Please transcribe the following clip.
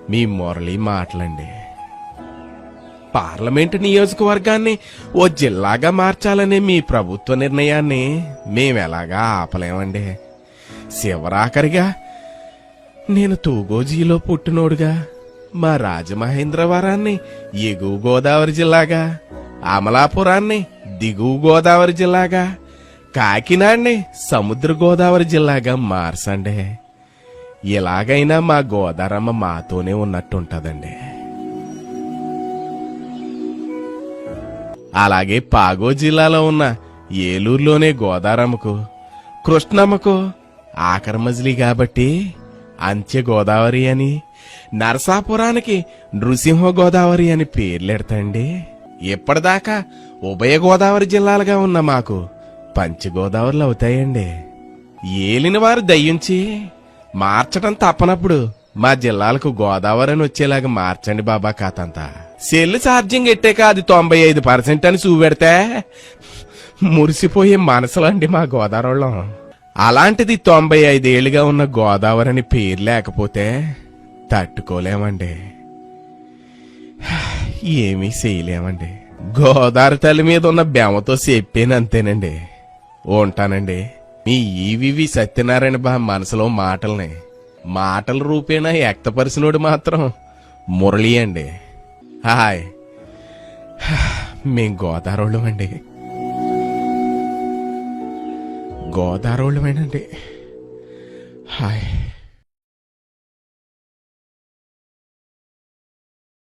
మీ Murali మాటలండి. Parliament నియోజకవర్గాన్ని ఓ జిల్లాగా మార్చాలనే మీ ప్రభుత్వ నిర్ణయాన్ని మేమెలాగా ఆపలేమండి. శివరాఖరిగా నేను తూగోజీలో పుట్టినోడుగా మా రాజమహేంద్రవరాన్ని ఎగువ గోదావరి జిల్లాగా, అమలాపురాన్ని దిగువ గోదావరి జిల్లాగా, కాకినాడని సముద్ర గోదావరి జిల్లాగా మార్చండి. ఇలాగైనా మా గోదారమ్మ మాతోనే ఉన్నట్టుంటదండి. అలాగే పాగో జిల్లాలో ఉన్న ఏలూరులోనే గోదారమ్మకు, కృష్ణమ్మకు ఆఖరి మజిలీ కాబట్టి అంత్య గోదావరి అని, నరసాపురానికి నృసింహ గోదావరి అని పేర్లెడతండి. ఇప్పటిదాకా ఉభయ గోదావరి జిల్లాలుగా ఉన్న మాకు పంచగోదావరిలు అవుతాయండి. ఏలిన వారు దయ్యుంచి మార్చడం తప్పనప్పుడు మా జిల్లాలకు గోదావరి అని వచ్చేలాగా మార్చండి బాబా. కాతంతా సెల్లు ఛార్జింగ్ ఎట్టాక అది 95% అని చూపెడితే మురిసిపోయే మనసులండి మా గోదావరిలో. అలాంటిది 95 ఏళ్లుగా ఉన్న గోదావరి అని పేరు లేకపోతే తట్టుకోలేమండి, ఏమీ చేయలేమండి. గోదావరి తల్లి మీద ఉన్న బెమతో చెప్పేనంతేనండి. ఉంటానండి. మీ ఈవివి సత్యనారాయణ బా మనసులో మాటల రూపేణా వ్యక్తపరిచినోడు మాత్రం మురళి అండి. హాయ్, మేం గోదావరిలోమండి. గోదావరిలోమేనండి. హాయ్.